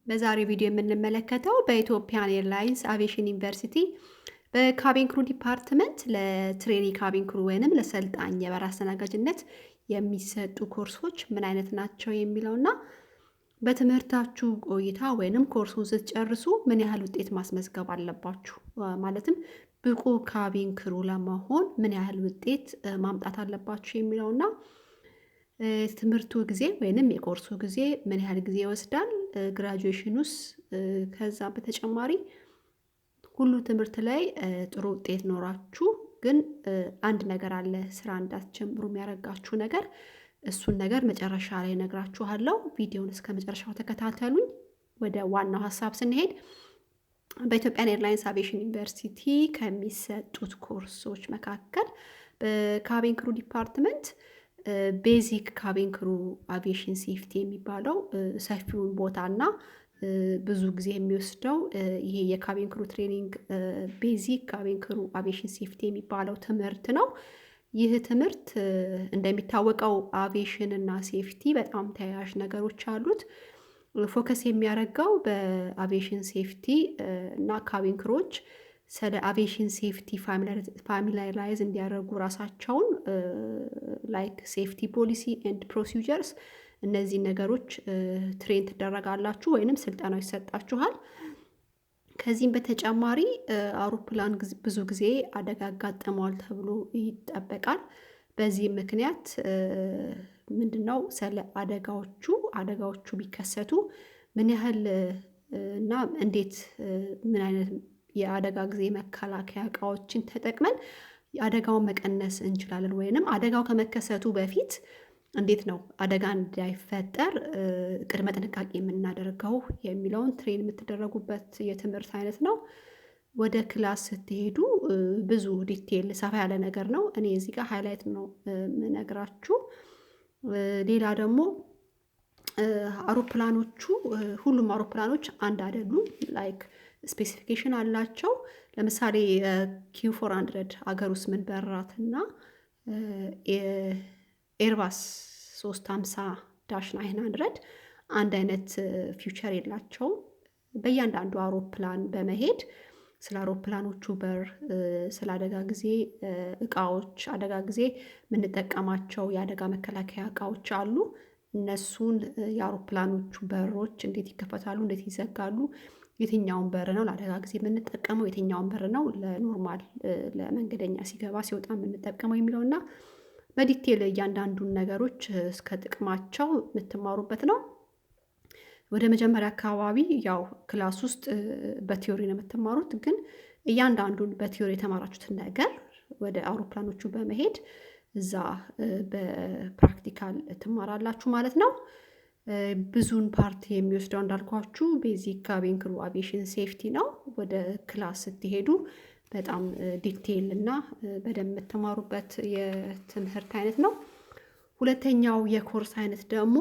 በዛሬው ቪዲዮ የምንመለከተው በኢትዮጵያን ኤርላይንስ አቪዬሽን ዩኒቨርሲቲ በካቢን ክሩ ዲፓርትመንት ለትሬኒ ካቢን ክሩ ወይንም ለሰልጣኝ የበረራ አስተናጋጅነት የሚሰጡ ኮርሶች ምን አይነት ናቸው የሚለውና በትምህርታችሁ ቆይታ ወይንም ኮርሱን ስትጨርሱ ምን ያህል ውጤት ማስመዝገብ አለባችሁ ማለትም ብቁ ካቢን ክሩ ለመሆን ምን ያህል ውጤት ማምጣት አለባችሁ የሚለውና ትምህርቱ ጊዜ ወይንም የኮርሱ ጊዜ ምን ያህል ጊዜ ይወስዳል ግራጁዌሽኑስ ከዛ በተጨማሪ ሁሉ ትምህርት ላይ ጥሩ ውጤት ኖራችሁ ግን አንድ ነገር አለ ስራ እንዳትጀምሩ የሚያረጋችሁ ነገር እሱን ነገር መጨረሻ ላይ ነግራችኋለሁ ቪዲዮውን እስከመጨረሻው ተከታተሉኝ ወደ ዋናው ሐሳብ ስንሄድ በኢትዮጵያን ኤርላይንስ አቪዬሽን ዩኒቨርሲቲ ከሚሰጡት ኮርሶች መካከል በካቢን ክሩ ዲፓርትመንት ቤዚክ ካቢን ክሩ አቪዬሽን ሴፍቲ የሚባለው ሰፊውን ቦታና ብዙ ጊዜ የሚወስደው ይሄ የካቢን ክሩ ትሬኒንግ ቤዚክ ካቢን ክሩ አቪዬሽን ሴፍቲ የሚባለው ትምህርት ነው። ይህ ትምህርት እንደሚታወቀው አቪዬሽን እና ሴፍቲ በጣም ተያያዥ ነገሮች አሉት። ፎከስ የሚያደርገው በአቪዬሽን ሴፍቲ እና ካቢን ክሮች ስለ አቪዬሽን ሴፍቲ ፋሚላራይዝ እንዲያደርጉ ራሳቸውን ላይክ ሴፍቲ ፖሊሲ ኤንድ ፕሮሲጀርስ እነዚህ ነገሮች ትሬን ትደረጋላችሁ ወይንም ስልጠናው ይሰጣችኋል። ከዚህም በተጨማሪ አውሮፕላን ብዙ ጊዜ አደጋ ያጋጥመዋል ተብሎ ይጠበቃል። በዚህ ምክንያት ምንድነው ስለ አደጋዎቹ ቢከሰቱ ምን ያህል እና እንዴት ምን አይነት የአደጋ ጊዜ መከላከያ እቃዎችን ተጠቅመን አደጋውን መቀነስ እንችላለን ወይንም አደጋው ከመከሰቱ በፊት እንዴት ነው አደጋ እንዳይፈጠር ቅድመ ጥንቃቄ የምናደርገው የሚለውን ትሬን የምትደረጉበት የትምህርት አይነት ነው። ወደ ክላስ ስትሄዱ ብዙ ዲቴል ሰፋ ያለ ነገር ነው። እኔ እዚህ ጋር ሃይላይት ነው የምነግራችሁ። ሌላ ደግሞ አውሮፕላኖቹ ሁሉም አውሮፕላኖች አንድ አይደሉም። ላይክ ስፔሲፊኬሽን አላቸው። ለምሳሌ ኪው400 አገር ውስጥ ምንበራትና ኤርባስ 350-900 አንድ አይነት ፊውቸር የላቸውም። በእያንዳንዱ አውሮፕላን በመሄድ ስለ አውሮፕላኖቹ በር ስለ አደጋ ጊዜ እቃዎች አደጋ ጊዜ የምንጠቀማቸው የአደጋ መከላከያ እቃዎች አሉ። እነሱን የአውሮፕላኖቹ በሮች እንዴት ይከፈታሉ እንዴት ይዘጋሉ የትኛውን በር ነው ለአደጋ ጊዜ የምንጠቀመው የትኛውን በር ነው ለኖርማል ለመንገደኛ ሲገባ ሲወጣ የምንጠቀመው የሚለውና በዲቴል እያንዳንዱን ነገሮች እስከ ጥቅማቸው የምትማሩበት ነው። ወደ መጀመሪያ አካባቢ ያው ክላስ ውስጥ በቲዮሪ ነው የምትማሩት ግን እያንዳንዱን በቲዮሪ የተማራችሁትን ነገር ወደ አውሮፕላኖቹ በመሄድ እዛ በፕራክቲካል ትማራላችሁ ማለት ነው። ብዙን ፓርቲ የሚወስደው እንዳልኳችሁ ቤዚክ ካቢን ክሩ አቪዬሽን ሴፍቲ ነው። ወደ ክላስ ስትሄዱ በጣም ዲቴል እና በደንብ የምትማሩበት የትምህርት አይነት ነው። ሁለተኛው የኮርስ አይነት ደግሞ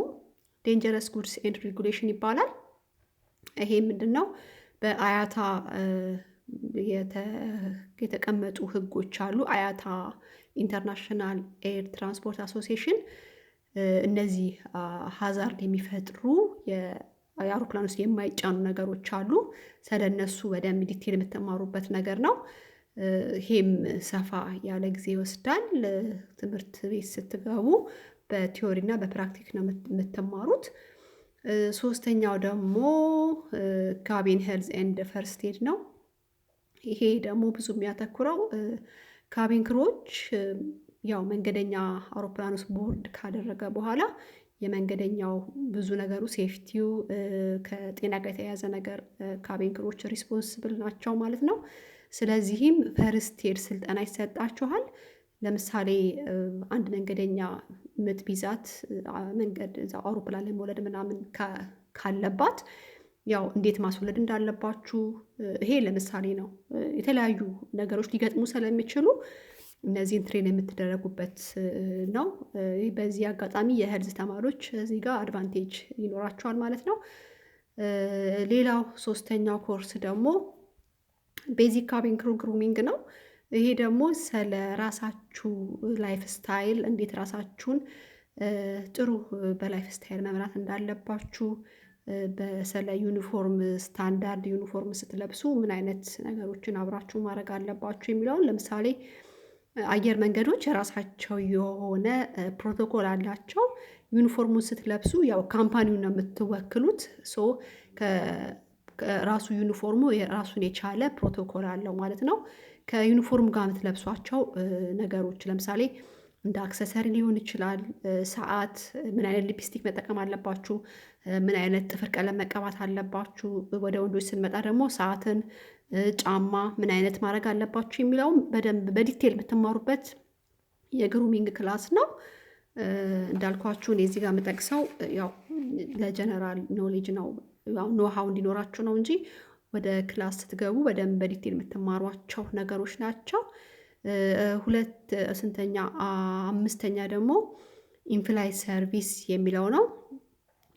ዴንጀረስ ጉድስ ኤንድ ሬጉሌሽን ይባላል። ይሄ ምንድነው? በአያታ የተቀመጡ ህጎች አሉ። አያታ ኢንተርናሽናል ኤር ትራንስፖርት አሶሲዬሽን እነዚህ ሀዛርድ የሚፈጥሩ የአውሮፕላን ውስጥ የማይጫኑ ነገሮች አሉ። ስለነሱ በደንብ ዲቴል የምትማሩበት ነገር ነው። ይሄም ሰፋ ያለ ጊዜ ይወስዳል። ትምህርት ቤት ስትገቡ በቲዮሪ እና በፕራክቲክ ነው የምትማሩት። ሶስተኛው ደግሞ ካቢን ሄልዝ ኤንድ ፈርስት ኤድ ነው። ይሄ ደግሞ ብዙ የሚያተኩረው ካቢን ክሮች ያው መንገደኛ አውሮፕላን ውስጥ ቦርድ ካደረገ በኋላ የመንገደኛው ብዙ ነገሩ ሴፍቲው ከጤና ጋር የተያያዘ ነገር ካቢን ክሮች ሪስፖንስብል ናቸው ማለት ነው። ስለዚህም ፈርስት ኤድ ስልጠና ይሰጣችኋል። ለምሳሌ አንድ መንገደኛ ምጥ ቢዛት መንገድ እዛው አውሮፕላን ላይ መውለድ ምናምን ካለባት ያው እንዴት ማስወለድ እንዳለባችሁ ይሄ ለምሳሌ ነው። የተለያዩ ነገሮች ሊገጥሙ ስለሚችሉ እነዚህን ትሬን የምትደረጉበት ነው። በዚህ አጋጣሚ የሄልዝ ተማሪዎች እዚህ ጋር አድቫንቴጅ ይኖራቸዋል ማለት ነው። ሌላው ሶስተኛው ኮርስ ደግሞ ቤዚክ ካቢን ክሩ ግሩሚንግ ነው። ይሄ ደግሞ ስለ ራሳችሁ ላይፍ ስታይል እንዴት ራሳችሁን ጥሩ በላይፍ ስታይል መምራት እንዳለባችሁ በሰላይ ዩኒፎርም ስታንዳርድ ዩኒፎርም ስትለብሱ ምን አይነት ነገሮችን አብራችሁ ማድረግ አለባችሁ የሚለውን ለምሳሌ አየር መንገዶች የራሳቸው የሆነ ፕሮቶኮል አላቸው። ዩኒፎርሙን ስትለብሱ ያው ካምፓኒውን ነው የምትወክሉት። ሶ ከራሱ ዩኒፎርሙ የራሱን የቻለ ፕሮቶኮል አለው ማለት ነው። ከዩኒፎርም ጋር የምትለብሷቸው ነገሮች ለምሳሌ እንደ አክሰሰሪ ሊሆን ይችላል። ሰዓት፣ ምን አይነት ሊፕስቲክ መጠቀም አለባችሁ፣ ምን አይነት ጥፍር ቀለም መቀባት አለባችሁ። ወደ ወንዶች ስንመጣ ደግሞ ሰዓትን፣ ጫማ ምን አይነት ማድረግ አለባችሁ የሚለውም በደንብ በዲቴል የምትማሩበት የግሩሚንግ ክላስ ነው። እንዳልኳችሁ እኔ እዚህ ጋር የምጠቅሰው ያው ለጀነራል ኖሌጅ ነው፣ ያው ኖሃው እንዲኖራችሁ ነው እንጂ ወደ ክላስ ስትገቡ በደንብ በዲቴል የምትማሯቸው ነገሮች ናቸው። አምስተኛ ደግሞ ኢንፍላይ ሰርቪስ የሚለው ነው።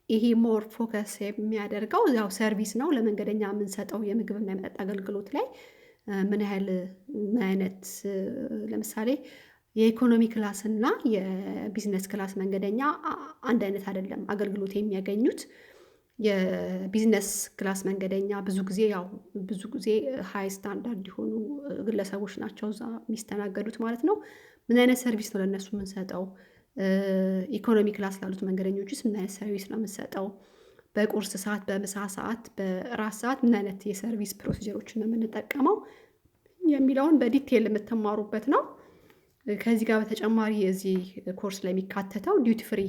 ይሄ ሞር ፎከስ የሚያደርገው ያው ሰርቪስ ነው። ለመንገደኛ የምንሰጠው የምግብና የመጠጥ አገልግሎት ላይ ምን አይነት ለምሳሌ የኢኮኖሚ ክላስ እና የቢዝነስ ክላስ መንገደኛ አንድ አይነት አይደለም አገልግሎት የሚያገኙት። የቢዝነስ ክላስ መንገደኛ ብዙ ጊዜ ሃይ ስታንዳርድ የሆኑ ግለሰቦች ናቸው እዛ የሚስተናገዱት ማለት ነው። ምን አይነት ሰርቪስ ነው ለእነሱ የምንሰጠው? ኢኮኖሚ ክላስ ላሉት መንገደኞችስ ምን አይነት ሰርቪስ ነው የምንሰጠው? በቁርስ ሰዓት፣ በምሳ ሰዓት፣ በራት ሰዓት ምን አይነት የሰርቪስ ፕሮሲጀሮችን ነው የምንጠቀመው የሚለውን በዲቴል የምትማሩበት ነው። ከዚህ ጋር በተጨማሪ እዚህ ኮርስ ላይ የሚካተተው ዲዩቲ ፍሪ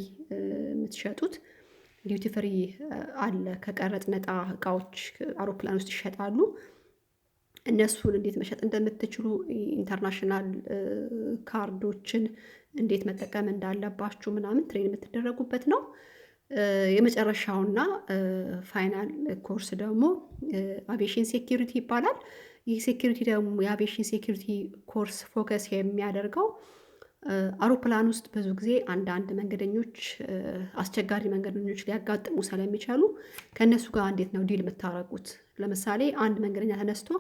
የምትሸጡት ዲዩቲ ፍሪ አለ። ከቀረጥ ነፃ እቃዎች አውሮፕላን ውስጥ ይሸጣሉ። እነሱን እንዴት መሸጥ እንደምትችሉ፣ ኢንተርናሽናል ካርዶችን እንዴት መጠቀም እንዳለባችሁ ምናምን ትሬን የምትደረጉበት ነው። የመጨረሻውና ፋይናል ኮርስ ደግሞ አቪዬሽን ሴኪሪቲ ይባላል። ይህ ሴኪሪቲ ደግሞ የአቪዬሽን ሴኪሪቲ ኮርስ ፎከስ የሚያደርገው አውሮፕላን ውስጥ ብዙ ጊዜ አንዳንድ መንገደኞች አስቸጋሪ መንገደኞች ሊያጋጥሙ ስለሚችሉ ከእነሱ ጋር እንዴት ነው ዲል የምታረጉት? ለምሳሌ አንድ መንገደኛ ተነስቶ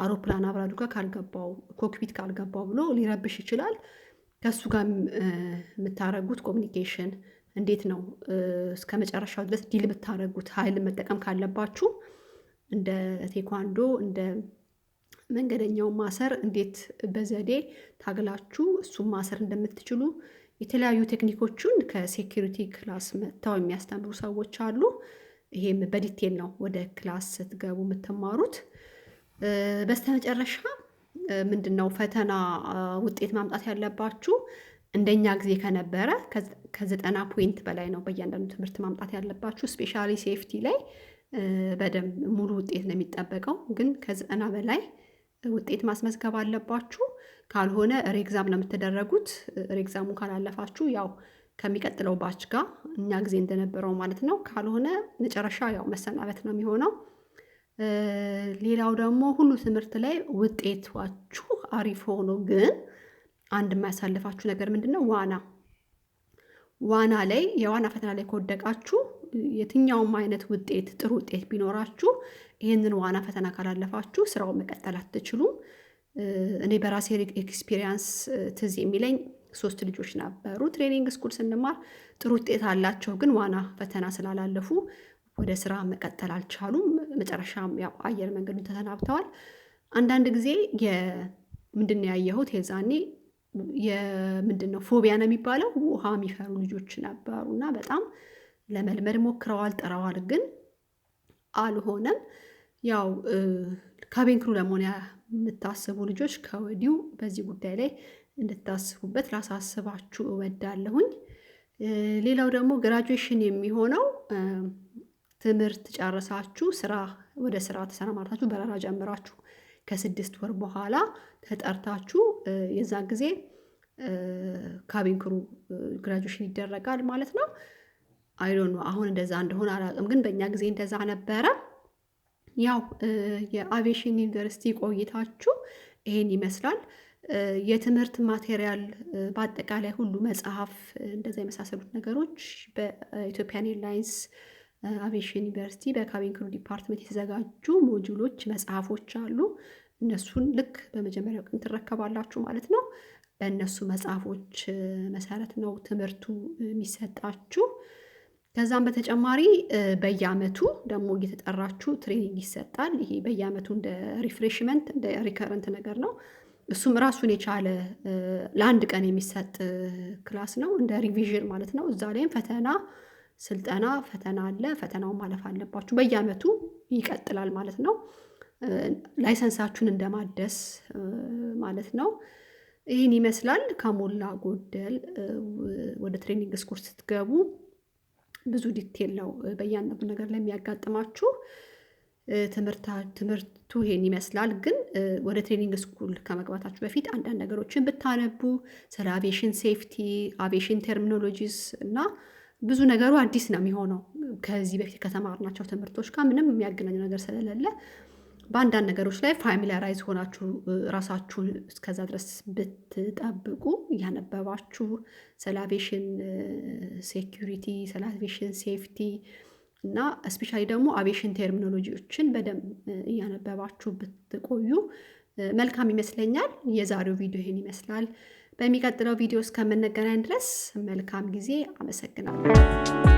አውሮፕላን አብራዱ ጋር ካልገባው፣ ኮክፒት ካልገባው ብሎ ሊረብሽ ይችላል። ከእሱ ጋር የምታረጉት ኮሚኒኬሽን እንዴት ነው? እስከ መጨረሻው ድረስ ዲል የምታረጉት? ኃይል መጠቀም ካለባችሁ እንደ ቴኳንዶ እንደ መንገደኛው ማሰር እንዴት በዘዴ ታግላችሁ እሱም ማሰር እንደምትችሉ የተለያዩ ቴክኒኮቹን ከሴኪሪቲ ክላስ መጥተው የሚያስተምሩ ሰዎች አሉ። ይሄም በዲቴል ነው ወደ ክላስ ስትገቡ የምትማሩት። በስተመጨረሻ ምንድነው ፈተና ውጤት ማምጣት ያለባችሁ? እንደኛ ጊዜ ከነበረ ከ90 ፖይንት በላይ ነው በእያንዳንዱ ትምህርት ማምጣት ያለባችሁ። ስፔሻሊ ሴፍቲ ላይ በደንብ ሙሉ ውጤት ነው የሚጠበቀው፣ ግን ከ90 በላይ ውጤት ማስመዝገብ አለባችሁ። ካልሆነ ሬግዛም ነው የምትደረጉት። ሬግዛሙ ካላለፋችሁ ያው ከሚቀጥለው ባች ጋር እኛ ጊዜ እንደነበረው ማለት ነው። ካልሆነ መጨረሻ ያው መሰናበት ነው የሚሆነው። ሌላው ደግሞ ሁሉ ትምህርት ላይ ውጤታችሁ አሪፍ ሆኖ ግን አንድ የማያሳልፋችሁ ነገር ምንድነው? ዋና ላይ የዋና ፈተና ላይ ከወደቃችሁ የትኛውም አይነት ውጤት ጥሩ ውጤት ቢኖራችሁ ይህንን ዋና ፈተና ካላለፋችሁ ስራውን መቀጠል አትችሉም። እኔ በራሴ ኤክስፒሪየንስ ትዝ የሚለኝ 3 ልጆች ነበሩ። ትሬኒንግ ስኩል ስንማር ጥሩ ውጤት አላቸው፣ ግን ዋና ፈተና ስላላለፉ ወደ ስራ መቀጠል አልቻሉም። መጨረሻም ያው አየር መንገዱን ተሰናብተዋል። አንዳንድ ጊዜ ምንድነው ያየሁት የዛኔ ምንድነው ፎቢያ ነው የሚባለው፣ ውሃ የሚፈሩ ልጆች ነበሩ እና በጣም ለመልመድ ሞክረዋል፣ ጥረዋል፣ ግን አልሆነም። ያው ካቢን ክሩ ለመሆን የምታስቡ ልጆች ከወዲሁ በዚህ ጉዳይ ላይ እንድታስቡበት ላሳስባችሁ እወዳለሁኝ። ሌላው ደግሞ ግራጁዌሽን የሚሆነው ትምህርት ጨርሳችሁ ወደ ስራ ተሰማርታችሁ በረራ ጀምራችሁ ከ6 ወር በኋላ ተጠርታችሁ የዛን ጊዜ ካቢን ክሩ ግራጁዌሽን ይደረጋል ማለት ነው። አይዶን ነው አሁን እንደዛ እንደሆነ አላውቅም፣ ግን በእኛ ጊዜ እንደዛ ነበረ። ያው የአቪዬሽን ዩኒቨርሲቲ ቆይታችሁ ይሄን ይመስላል። የትምህርት ማቴሪያል በአጠቃላይ ሁሉ መጽሐፍ፣ እንደዛ የመሳሰሉት ነገሮች በኢትዮጵያን ኤርላይንስ አቪዬሽን ዩኒቨርሲቲ በካቢን ክሩ ዲፓርትመንት የተዘጋጁ ሞጁሎች፣ መጽሐፎች አሉ። እነሱን ልክ በመጀመሪያው ቀን ትረከባላችሁ ማለት ነው። በእነሱ መጽሐፎች መሰረት ነው ትምህርቱ የሚሰጣችሁ። ከዛም በተጨማሪ በየአመቱ ደግሞ እየተጠራችሁ ትሬኒንግ ይሰጣል። ይሄ በየአመቱ እንደ ሪፍሬሽመንት እንደ ሪከረንት ነገር ነው። እሱም ራሱን የቻለ ለአንድ ቀን የሚሰጥ ክላስ ነው፣ እንደ ሪቪዥን ማለት ነው። እዛ ላይም ስልጠና ፈተና አለ። ፈተናውን ማለፍ አለባችሁ። በየአመቱ ይቀጥላል ማለት ነው። ላይሰንሳችሁን እንደማደስ ማለት ነው። ይህን ይመስላል ከሞላ ጎደል። ወደ ትሬኒንግ ስኩል ስትገቡ ብዙ ዲቴል ነው በእያንዳንዱ ነገር ላይ የሚያጋጥማችሁ። ትምህርቱ ይሄን ይመስላል። ግን ወደ ትሬኒንግ ስኩል ከመግባታችሁ በፊት አንዳንድ ነገሮችን ብታነቡ ስለ አቪዬሽን ሴፍቲ፣ አቪዬሽን ቴርሚኖሎጂስ እና ብዙ ነገሩ አዲስ ነው የሚሆነው ከዚህ በፊት ከተማርናቸው ትምህርቶች ጋር ምንም የሚያገናኙ ነገር ስለሌለ በአንዳንድ ነገሮች ላይ ፋሚሊያራይዝ ሆናችሁ ራሳችሁን እስከዛ ድረስ ብትጠብቁ እያነበባችሁ ስለ አቪዬሽን ሴኪሪቲ፣ ስለ አቪዬሽን ሴፍቲ እና እስፔሻሊ ደግሞ አቪዬሽን ቴርሚኖሎጂዎችን በደንብ እያነበባችሁ ብትቆዩ መልካም ይመስለኛል። የዛሬው ቪዲዮ ይህን ይመስላል። በሚቀጥለው ቪዲዮ እስከምንገናኝ ድረስ መልካም ጊዜ። አመሰግናለሁ።